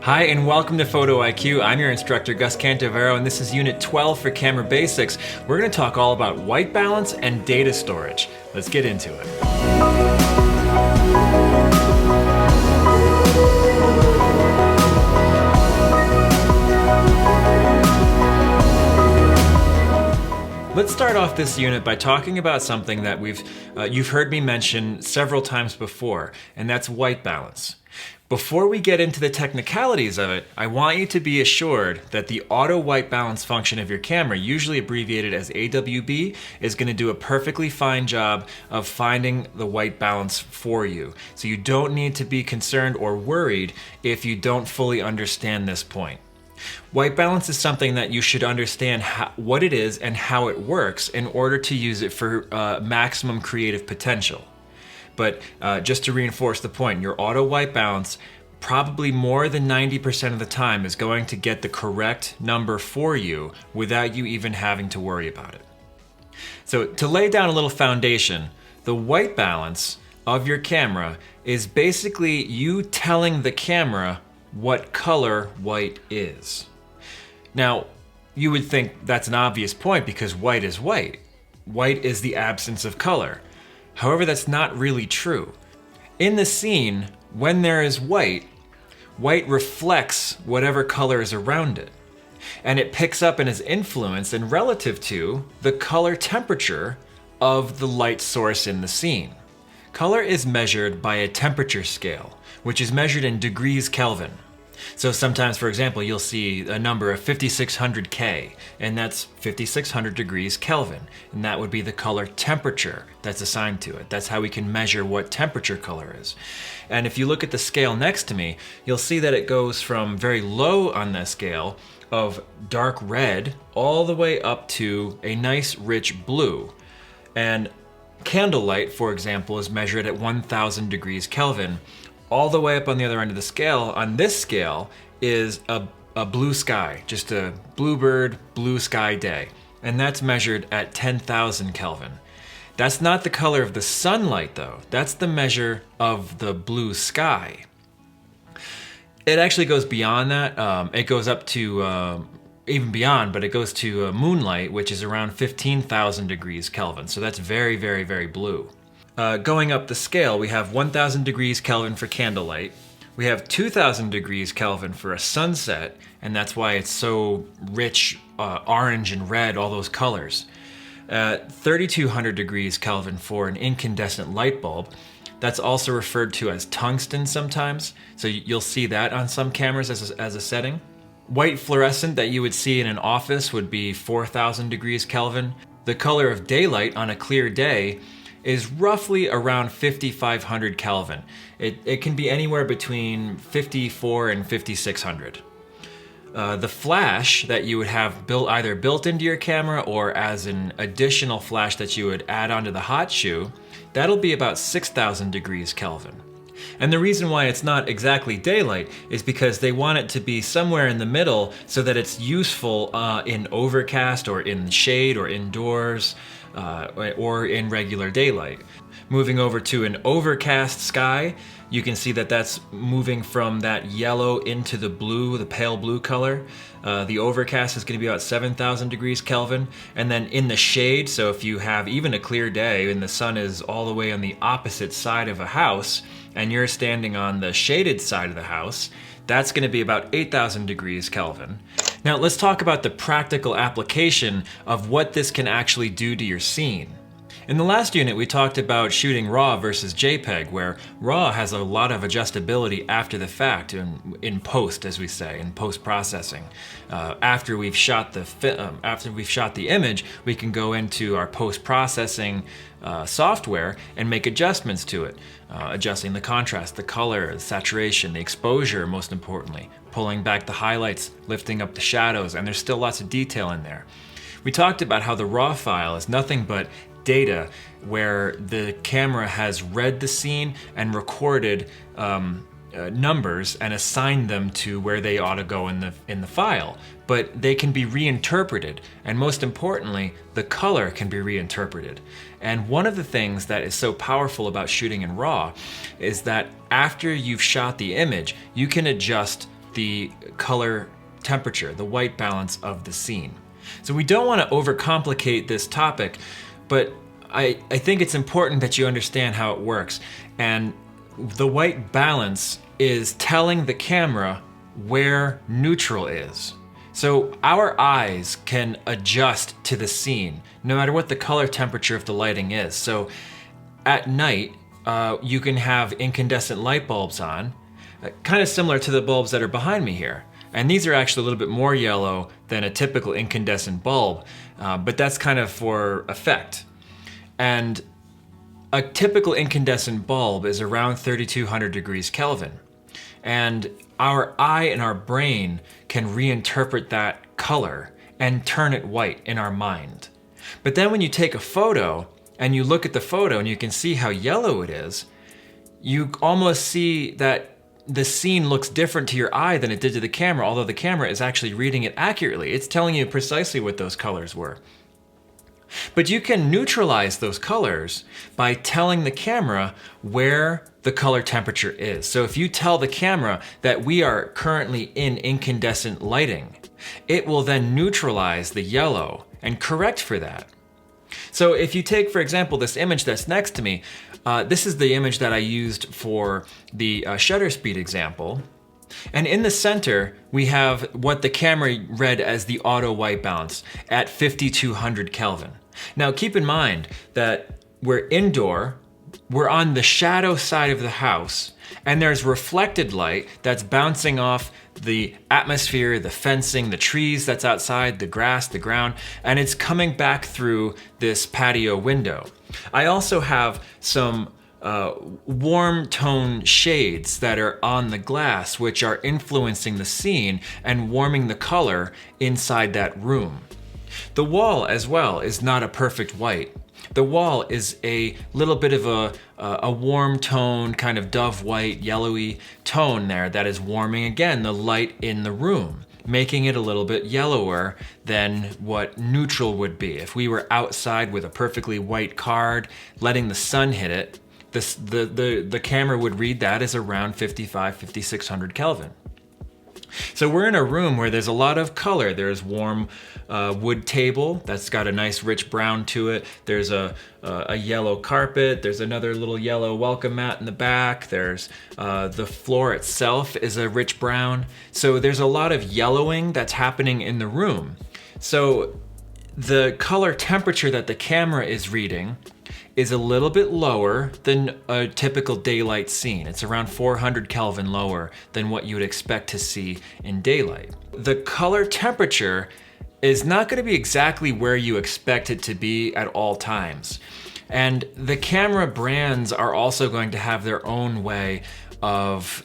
Hi and welcome to Photo IQ. I'm your instructor Gus Cantovero and this is Unit 12 for Camera Basics. We're going to talk all about white balance and data storage. Let's get into it. Let's start off this unit by talking about something that you've heard me mention several times before, and that's white balance. Before we get into the technicalities of it, I want you to be assured that the auto white balance function of your camera, usually abbreviated as AWB, is going to do a perfectly fine job of finding the white balance for you. So you don't need to be concerned or worried if you don't fully understand this point. White balance is something that you should understand what it is and how it works in order to use it for maximum creative potential. But just to reinforce the point, your auto white balance probably more than 90% of the time is going to get the correct number for you without you even having to worry about it. So to lay down a little foundation, the white balance of your camera is basically you telling the camera what color white is. Now, you would think that's an obvious point because white is white. White is the absence of color. However, that's not really true. In the scene, when there is white, white reflects whatever color is around it. And it picks up and is influenced and relative to the color temperature of the light source in the scene. Color is measured by a temperature scale, which is measured in degrees Kelvin. So sometimes, for example, you'll see a number of 5600 K, and that's 5600 degrees Kelvin, and that would be the color temperature that's assigned to it. That's how we can measure what temperature color is. And if you look at the scale next to me, you'll see that it goes from very low on the scale of dark red all the way up to a nice rich blue. And candlelight, for example, is measured at 1000 degrees Kelvin. All the way up on the other end of the scale, on this scale, is a blue sky, just a bluebird, blue sky day. And that's measured at 10,000 Kelvin. That's not the color of the sunlight though. That's the measure of the blue sky. It actually goes beyond that. It goes up to, even beyond, but it goes to moonlight, which is around 15,000 degrees Kelvin. So that's very, very, very blue. Going up the scale, we have 1000 degrees Kelvin for candlelight. We have 2000 degrees Kelvin for a sunset, and that's why it's so rich, orange and red, all those colors. 3200 degrees Kelvin for an incandescent light bulb. That's also referred to as tungsten sometimes, so you'll see that on some cameras as a setting. White fluorescent that you would see in an office would be 4000 degrees Kelvin. The color of daylight on a clear day is roughly around 5500 Kelvin. It can be anywhere between 54 and 5600. The flash that you would have either built into your camera or as an additional flash that you would add onto the hot shoe, that'll be about 6000 degrees Kelvin. And the reason why it's not exactly daylight is because they want it to be somewhere in the middle so that it's useful in overcast or in shade or indoors or in regular daylight. Moving over to an overcast sky, you can see that that's moving from that yellow into the blue, the pale blue color. The overcast is going to be about 7000 degrees Kelvin. And then in the shade, so if you have even a clear day and the sun is all the way on the opposite side of a house and you're standing on the shaded side of the house, that's going to be about 8000 degrees Kelvin. Now let's talk about the practical application of what this can actually do to your scene. In the last unit, we talked about shooting RAW versus JPEG, where RAW has a lot of adjustability after the fact, in post, as we say, in post-processing. After we've shot the image, we can go into our post-processing software and make adjustments to it, adjusting the contrast, the color, the saturation, the exposure, most importantly, pulling back the highlights, lifting up the shadows, and there's still lots of detail in there. We talked about how the RAW file is nothing but data where the camera has read the scene and recorded numbers and assigned them to where they ought to go in the file. But they can be reinterpreted, and most importantly, the color can be reinterpreted. And one of the things that is so powerful about shooting in RAW is that after you've shot the image, you can adjust the color temperature, the white balance of the scene. So we don't want to overcomplicate this topic, but I think it's important that you understand how it works. And the white balance is telling the camera where neutral is. So our eyes can adjust to the scene, no matter what the color temperature of the lighting is. So at night, you can have incandescent light bulbs on, kind of similar to the bulbs that are behind me here. And these are actually a little bit more yellow than a typical incandescent bulb, but that's kind of for effect. And a typical incandescent bulb is around 3200 degrees Kelvin. And our eye and our brain can reinterpret that color and turn it white in our mind. But then when you take a photo and you look at the photo and you can see how yellow it is, you almost see that the scene looks different to your eye than it did to the camera, although the camera is actually reading it accurately. It's telling you precisely what those colors were. But you can neutralize those colors by telling the camera where the color temperature is. So if you tell the camera that we are currently in incandescent lighting, it will then neutralize the yellow and correct for that. So if you take, for example, this image that's next to me, this is the image that I used for the shutter speed example. And in the center, we have what the camera read as the auto white balance at 5200 Kelvin. Now keep in mind that we're indoor, we're on the shadow side of the house, and there's reflected light that's bouncing off the atmosphere, the fencing, the trees that's outside, the grass, the ground, and it's coming back through this patio window. I also have some warm tone shades that are on the glass, which are influencing the scene and warming the color inside that room. The wall as well is not a perfect white. The wall is a little bit of a warm tone, kind of dove white, yellowy tone there that is warming again the light in the room, making it a little bit yellower than what neutral would be. If we were outside with a perfectly white card, letting the sun hit it, the camera would read that as around 5600 Kelvin. So we're in a room where there's a lot of color. There's warm wood table that's got a nice rich brown to it. There's a yellow carpet. There's another little yellow welcome mat in the back. There's the floor itself is a rich brown. So there's a lot of yellowing that's happening in the room. So the color temperature that the camera is reading is a little bit lower than a typical daylight scene. It's around 400 Kelvin lower than what you would expect to see in daylight. The color temperature is not going to be exactly where you expect it to be at all times. And the camera brands are also going to have their own way of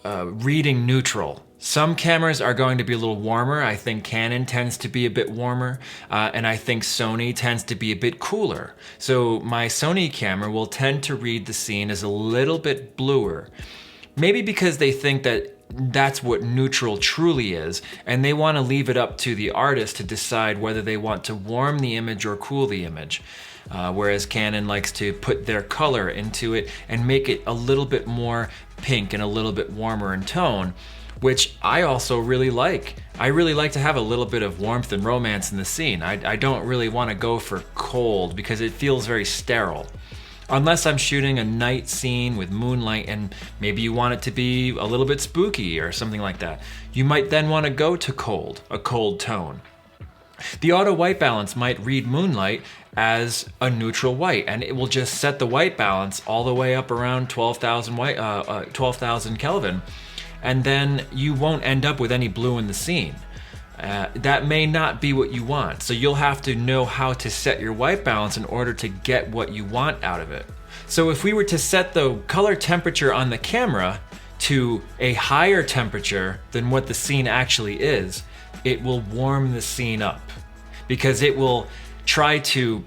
reading neutral. Some cameras are going to be a little warmer. I think Canon tends to be a bit warmer, and I think Sony tends to be a bit cooler. So my Sony camera will tend to read the scene as a little bit bluer. Maybe because they think that that's what neutral truly is, and they want to leave it up to the artist to decide whether they want to warm the image or cool the image. Whereas Canon likes to put their color into it and make it a little bit more pink and a little bit warmer in tone, which I also really like. I really like to have a little bit of warmth and romance in the scene. I don't really want to go for cold because it feels very sterile. Unless I'm shooting a night scene with moonlight and maybe you want it to be a little bit spooky or something like that. You might then want to go to cold, a cold tone. The auto white balance might read moonlight as a neutral white, and it will just set the white balance all the way up around 12,000 Kelvin. And then you won't end up with any blue in the scene. That may not be what you want, so you'll have to know how to set your white balance in order to get what you want out of it. So if we were to set the color temperature on the camera to a higher temperature than what the scene actually is, it will warm the scene up because it will try to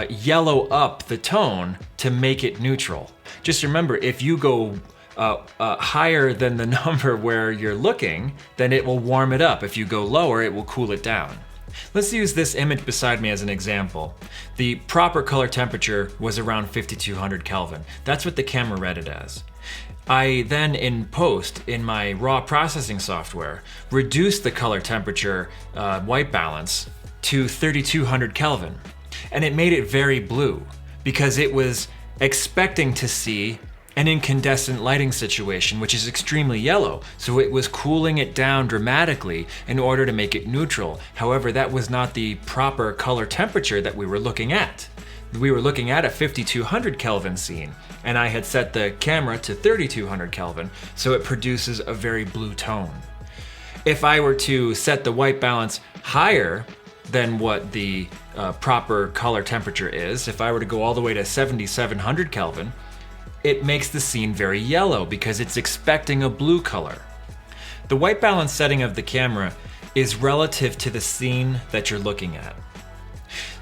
yellow up the tone to make it neutral. Just remember, if you go higher than the number where you're looking, then it will warm it up. If you go lower, it will cool it down. Let's use this image beside me as an example. The proper color temperature was around 5200 Kelvin. That's what the camera read it as. I then, in post, in my raw processing software, reduced the color temperature white balance to 3200 Kelvin. And it made it very blue because it was expecting to see an incandescent lighting situation, which is extremely yellow. So it was cooling it down dramatically in order to make it neutral. However, that was not the proper color temperature that we were looking at. We were looking at a 5200 Kelvin scene, and I had set the camera to 3200 Kelvin, so it produces a very blue tone. If I were to set the white balance higher than what the proper color temperature is, if I were to go all the way to 7700 Kelvin, it makes the scene very yellow because it's expecting a blue color. The white balance setting of the camera is relative to the scene that you're looking at.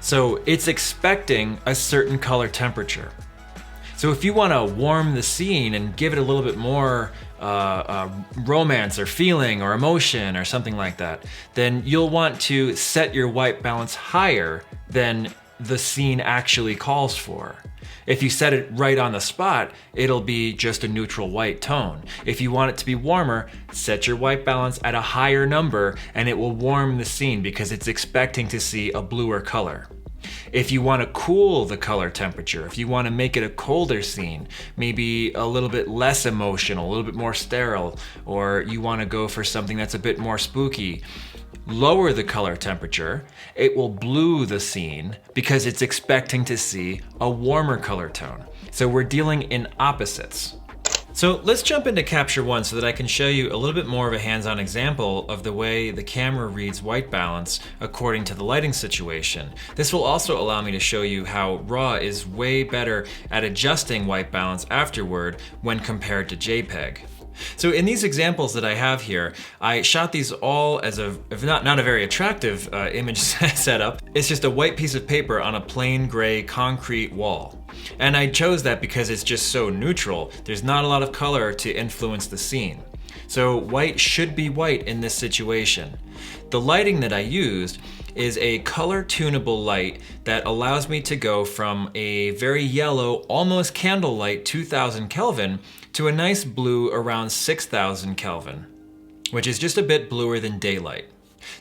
So it's expecting a certain color temperature. So if you want to warm the scene and give it a little bit more romance or feeling or emotion or something like that, then you'll want to set your white balance higher than the scene actually calls for. If you set it right on the spot, it'll be just a neutral white tone. If you want it to be warmer, set your white balance at a higher number and it will warm the scene because it's expecting to see a bluer color. If you want to cool the color temperature, if you want to make it a colder scene, maybe a little bit less emotional, a little bit more sterile, or you want to go for something that's a bit more spooky, lower the color temperature, it will blue the scene because it's expecting to see a warmer color tone. So we're dealing in opposites. So let's jump into Capture One so that I can show you a little bit more of a hands-on example of the way the camera reads white balance according to the lighting situation. This will also allow me to show you how RAW is way better at adjusting white balance afterward when compared to JPEG. So in these examples that I have here, I shot these all as not a very attractive image setup. It's just a white piece of paper on a plain gray concrete wall. And I chose that because it's just so neutral. There's not a lot of color to influence the scene. So white should be white in this situation. The lighting that I used is a color tunable light that allows me to go from a very yellow, almost candlelight 2000 Kelvin to a nice blue around 6000 Kelvin, which is just a bit bluer than daylight.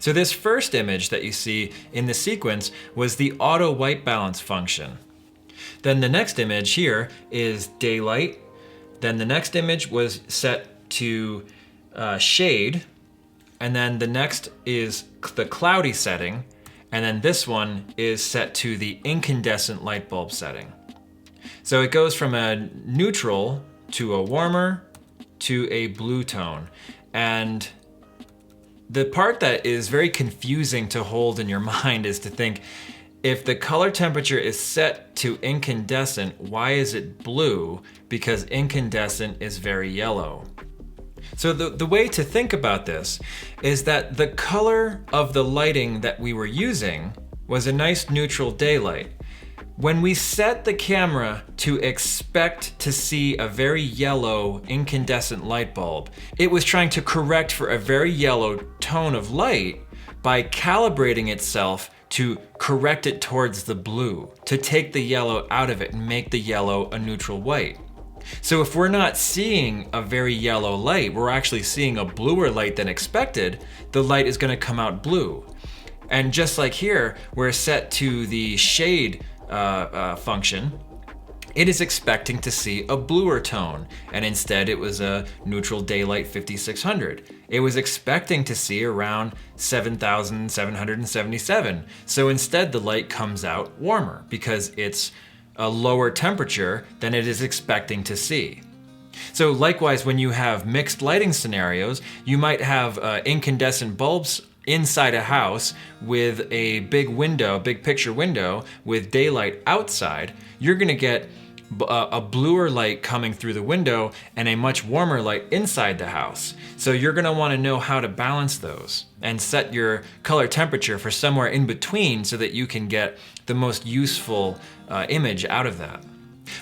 So this first image that you see in the sequence was the auto white balance function. Then the next image here is daylight. Then the next image was set to shade. And then the next is the cloudy setting. And then this one is set to the incandescent light bulb setting. So it goes from a neutral to a warmer to a blue tone. And the part that is very confusing to hold in your mind is to think, if the color temperature is set to incandescent, why is it blue? Because incandescent is very yellow. So the way to think about this is that the color of the lighting that we were using was a nice neutral daylight. When we set the camera to expect to see a very yellow incandescent light bulb, it was trying to correct for a very yellow tone of light by calibrating itself to correct it towards the blue, to take the yellow out of it and make the yellow a neutral white. So if we're not seeing a very yellow light, we're actually seeing a bluer light than expected, the light is going to come out blue. And just like here, we're set to the shade function, it is expecting to see a bluer tone, and instead it was a neutral daylight 5600. It was expecting to see around 7777. So instead the light comes out warmer because it's a lower temperature than it is expecting to see. So likewise, when you have mixed lighting scenarios, you might have incandescent bulbs inside a house with a big window, big picture window with daylight outside. You're gonna get a bluer light coming through the window and a much warmer light inside the house. So you're gonna wanna know how to balance those and set your color temperature for somewhere in between so that you can get the most useful image out of that.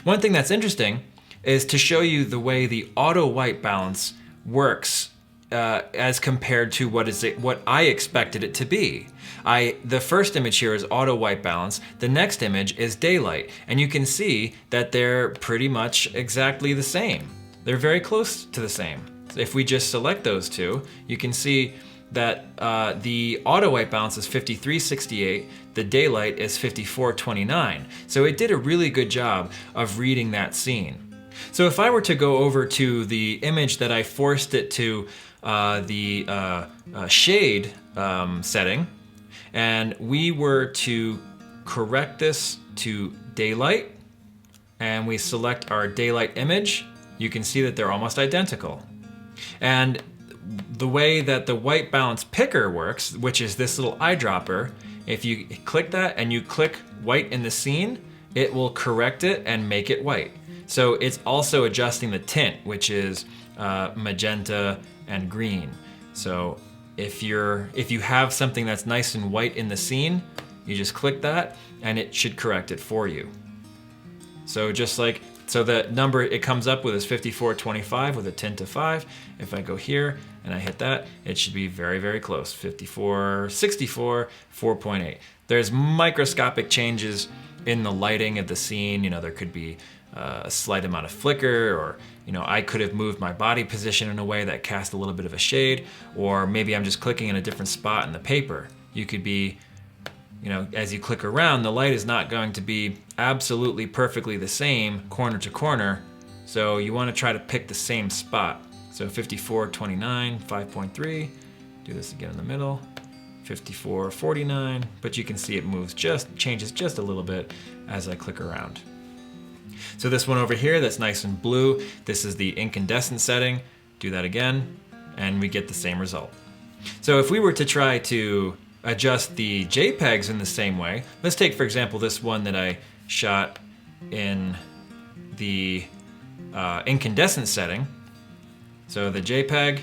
One thing that's interesting is to show you the way the auto white balance works as compared to what I expected it to be. The first image here is auto white balance, the next image is daylight, and you can see that they're pretty much exactly the same. they're very close to the same. If we just select those two, you can see that the auto white balance is 5368, the daylight is 5429. So it did a really good job of reading that scene. So if I were to go over to the image that I forced it to the shade setting, and we were to correct this to daylight, and we select our daylight image, you can see that they're almost identical. And the way that the white balance picker works, which is this little eyedropper, if you click that and you click white in the scene, it will correct it and make it white. So it's also adjusting the tint, which is magenta and green. So if you have something that's nice and white in the scene, you just click that and it should correct it for you. So so the number it comes up with is 5425 with a tint of 5. If I go here and I hit that, it should be very, very close. 5464, 4.8. There's microscopic changes in the lighting of the scene. You know, there could be a slight amount of flicker, or I could have moved my body position in a way that cast a little bit of a shade, or maybe I'm just clicking in a different spot in the paper. You could be, as you click around, the light is not going to be absolutely perfectly the same corner to corner, so you want to try to pick the same spot. So 5429, 5.3, do this again in the middle, 5449, but you can see it changes just a little bit as I click around. So this one over here that's nice and blue, this is the incandescent setting. Do that again, and we get the same result. So if we were to try to adjust the JPEGs in the same way, let's take, for example, this one that I shot in the incandescent setting. So the JPEG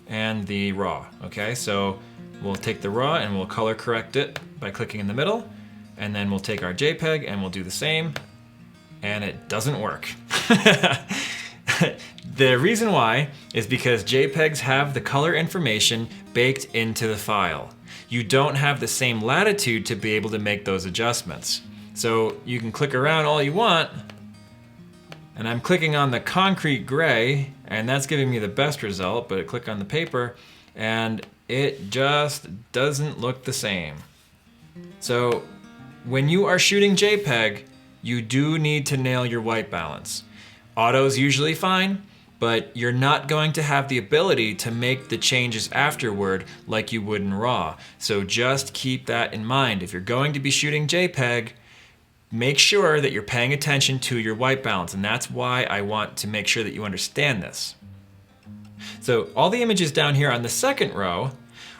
and the RAW, okay? So we'll take the RAW and we'll color correct it by clicking in the middle, and then we'll take our JPEG and we'll do the same, and it doesn't work. The reason why is because JPEGs have the color information baked into the file. You don't have the same latitude to be able to make those adjustments. So you can click around all you want, and I'm clicking on the concrete gray, and that's giving me the best result, but I click on the paper, and it just doesn't look the same. So when you are shooting JPEG, you do need to nail your white balance. Auto's usually fine, but you're not going to have the ability to make the changes afterward like you would in RAW. So just keep that in mind. If you're going to be shooting JPEG, make sure that you're paying attention to your white balance, and that's why I want to make sure that you understand this. So all the images down here on the second row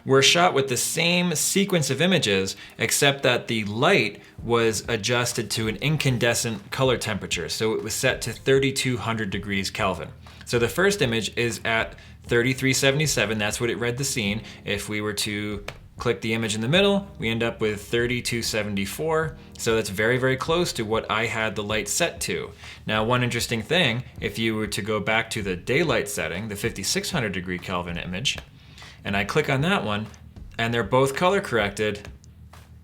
were shot with the same sequence of images, except that the light was adjusted to an incandescent color temperature. So it was set to 3200 degrees Kelvin. So the first image is at 3377, that's what it read the scene. If we were to click the image in the middle, we end up with 3274. So that's very, very close to what I had the light set to. Now, one interesting thing, if you were to go back to the daylight setting, the 5600 degree Kelvin image, and I click on that one, and they're both color corrected,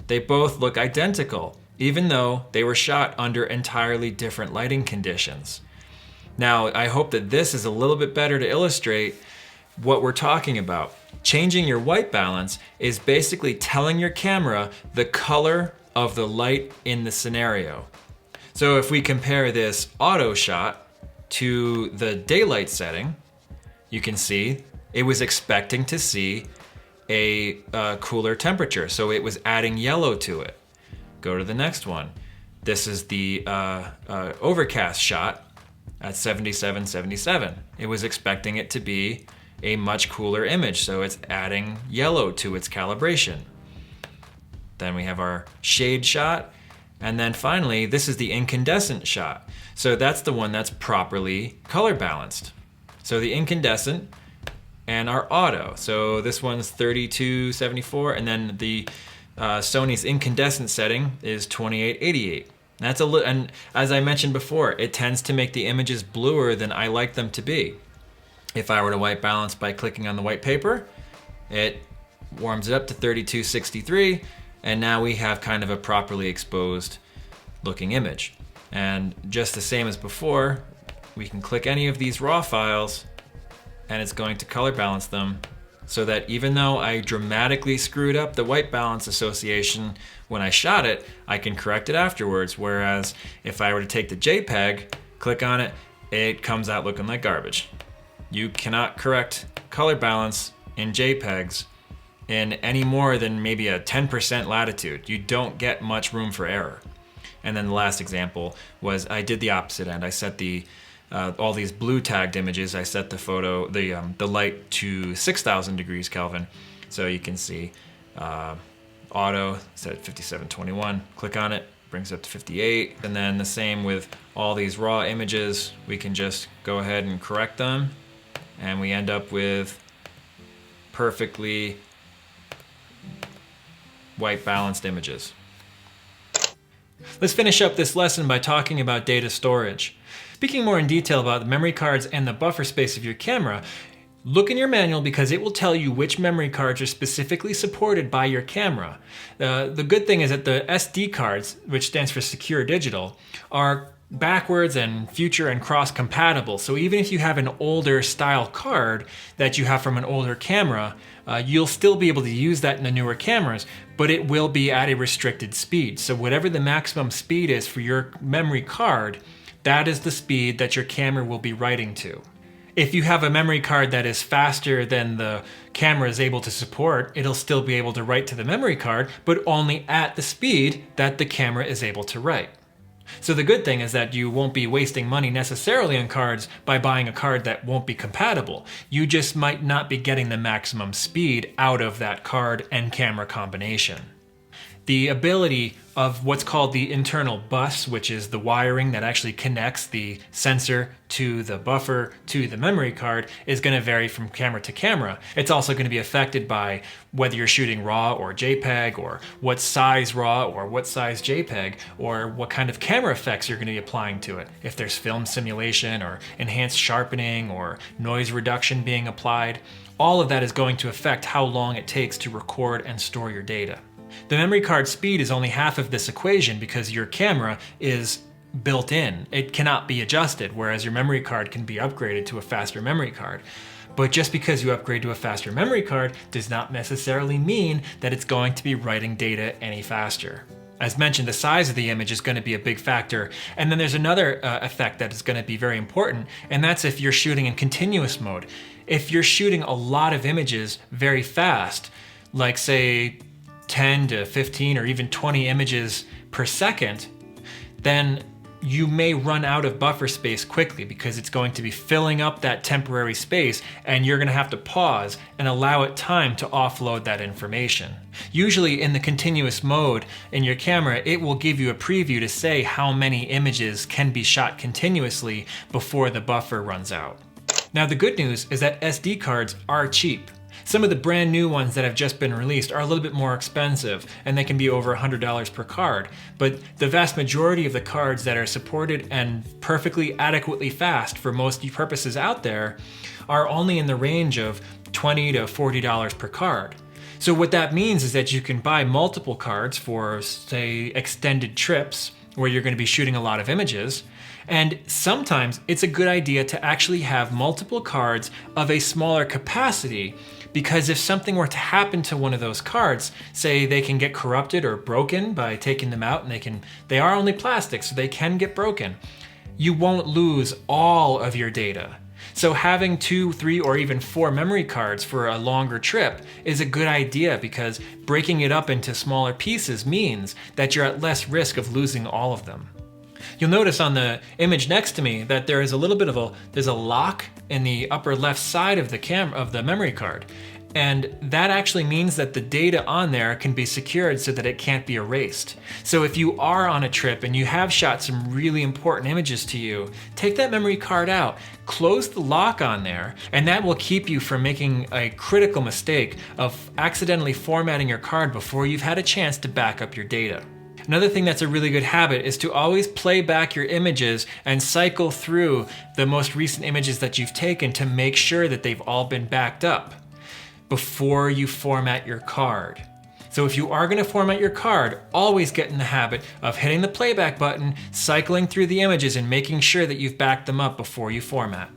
they both look identical, even though they were shot under entirely different lighting conditions. Now, I hope that this is a little bit better to illustrate what we're talking about. Changing your white balance is basically telling your camera the color of the light in the scenario. So if we compare this auto shot to the daylight setting, you can see it was expecting to see a cooler temperature, so it was adding yellow to it. Go to the next one. This is the overcast shot at 7777. It was expecting it to be a much cooler image, so it's adding yellow to its calibration. Then we have our shade shot, and then finally, this is the incandescent shot. So that's the one that's properly color balanced. So the incandescent and our auto. So this one's 3274, and then the Sony's incandescent setting is 2888. That's and as I mentioned before, it tends to make the images bluer than I like them to be. If I were to white balance by clicking on the white paper, it warms it up to 3263, and now we have kind of a properly exposed looking image. And just the same as before, we can click any of these raw files and it's going to color balance them, so that even though I dramatically screwed up the white balance association when I shot it, I can correct it afterwards. Whereas if I were to take the JPEG, click on it, it comes out looking like garbage. You cannot correct color balance in JPEGs in any more than maybe a 10% latitude. You don't get much room for error. And then the last example was I did the opposite end. I set the all these blue tagged images, I set the photo, the light to 6,000 degrees Kelvin. So you can see auto set at 5721, click on it, brings it up to 58. And then the same with all these raw images, we can just go ahead and correct them. And we end up with perfectly white balanced images. Let's finish up this lesson by talking about data storage. Speaking more in detail about the memory cards and the buffer space of your camera, look in your manual because it will tell you which memory cards are specifically supported by your camera. The good thing is that the SD cards, which stands for Secure Digital, are backwards and future and cross compatible. So even if you have an older style card that you have from an older camera, you'll still be able to use that in the newer cameras, but it will be at a restricted speed. So whatever the maximum speed is for your memory card, that is the speed that your camera will be writing to. If you have a memory card that is faster than the camera is able to support, it'll still be able to write to the memory card, but only at the speed that the camera is able to write. So the good thing is that you won't be wasting money necessarily on cards by buying a card that won't be compatible. You just might not be getting the maximum speed out of that card and camera combination. The ability of what's called the internal bus, which is the wiring that actually connects the sensor to the buffer to the memory card, is going to vary from camera to camera. It's also going to be affected by whether you're shooting RAW or JPEG, or what size RAW or what size JPEG, or what kind of camera effects you're going to be applying to it. If there's film simulation or enhanced sharpening or noise reduction being applied, all of that is going to affect how long it takes to record and store your data. The memory card speed is only half of this equation because your camera is built in. It cannot be adjusted, whereas your memory card can be upgraded to a faster memory card. But just because you upgrade to a faster memory card does not necessarily mean that it's going to be writing data any faster. As mentioned, the size of the image is going to be a big factor. And then there's another effect that is going to be very important, and that's if you're shooting in continuous mode. If you're shooting a lot of images very fast, like say 10 to 15 or even 20 images per second, then you may run out of buffer space quickly because it's going to be filling up that temporary space, and you're going to have to pause and allow it time to offload that information. Usually in the continuous mode in your camera, it will give you a preview to say how many images can be shot continuously before the buffer runs out. Now the good news is that SD cards are cheap. Some of the brand new ones that have just been released are a little bit more expensive, and they can be over $100 per card. But the vast majority of the cards that are supported and perfectly adequately fast for most purposes out there are only in the range of $20 to $40 per card. So what that means is that you can buy multiple cards for, say, extended trips where you're going to be shooting a lot of images. And sometimes it's a good idea to actually have multiple cards of a smaller capacity, because if something were to happen to one of those cards, say they can get corrupted or broken by taking them out, and they are only plastic, so they can get broken, you won't lose all of your data. So having 2, 3, or even 4 memory cards for a longer trip is a good idea, because breaking it up into smaller pieces means that you're at less risk of losing all of them. You'll notice on the image next to me that there is a little bit of there's a lock in the upper left side of the memory card. And that actually means that the data on there can be secured so that it can't be erased. So if you are on a trip and you have shot some really important images to you, take that memory card out, close the lock on there, and that will keep you from making a critical mistake of accidentally formatting your card before you've had a chance to back up your data. Another thing that's a really good habit is to always play back your images and cycle through the most recent images that you've taken to make sure that they've all been backed up before you format your card. So if you are going to format your card, always get in the habit of hitting the playback button, cycling through the images, and making sure that you've backed them up before you format.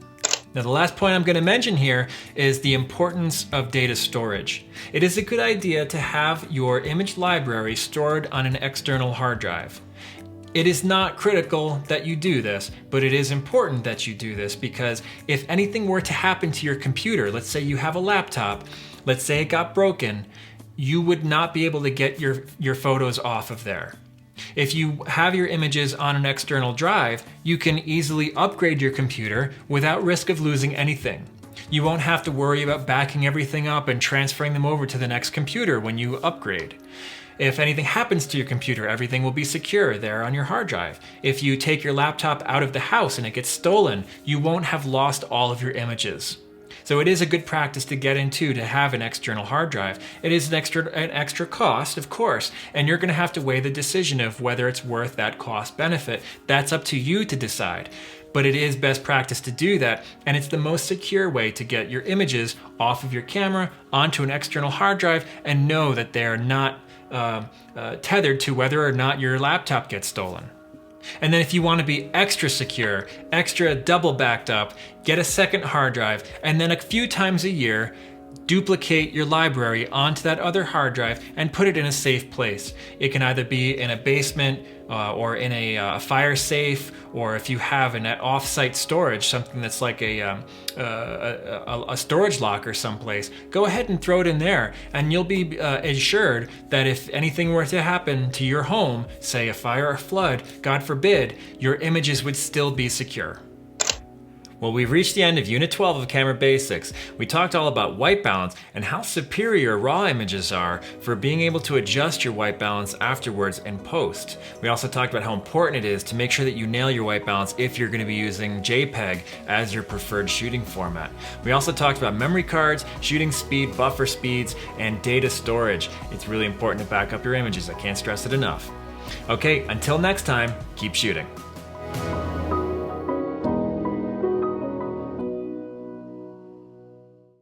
Now, the last point I'm going to mention here is the importance of data storage. It is a good idea to have your image library stored on an external hard drive. It is not critical that you do this, but it is important that you do this because if anything were to happen to your computer, let's say you have a laptop, let's say it got broken, you would not be able to get your photos off of there. If you have your images on an external drive, you can easily upgrade your computer without risk of losing anything. You won't have to worry about backing everything up and transferring them over to the next computer when you upgrade. If anything happens to your computer, everything will be secure there on your hard drive. If you take your laptop out of the house and it gets stolen, you won't have lost all of your images. So it is a good practice to get into to have an external hard drive. It is an extra cost, of course, and you're going to have to weigh the decision of whether it's worth that cost benefit. That's up to you to decide. But it is best practice to do that, and it's the most secure way to get your images off of your camera onto an external hard drive and know that they're not tethered to whether or not your laptop gets stolen. And then if you want to be extra secure, extra double backed up, get a second hard drive, and then a few times a year, duplicate your library onto that other hard drive and put it in a safe place. It can either be in a basement or in a fire safe, or if you have an off-site storage, something that's like a storage locker someplace, go ahead and throw it in there, and you'll be assured that if anything were to happen to your home, say a fire or flood, God forbid, your images would still be secure. Well, we've reached the end of Unit 12 of Camera Basics. We talked all about white balance and how superior raw images are for being able to adjust your white balance afterwards in post. We also talked about how important it is to make sure that you nail your white balance if you're going to be using JPEG as your preferred shooting format. We also talked about memory cards, shooting speed, buffer speeds, and data storage. It's really important to back up your images. I can't stress it enough. Okay, until next time, keep shooting.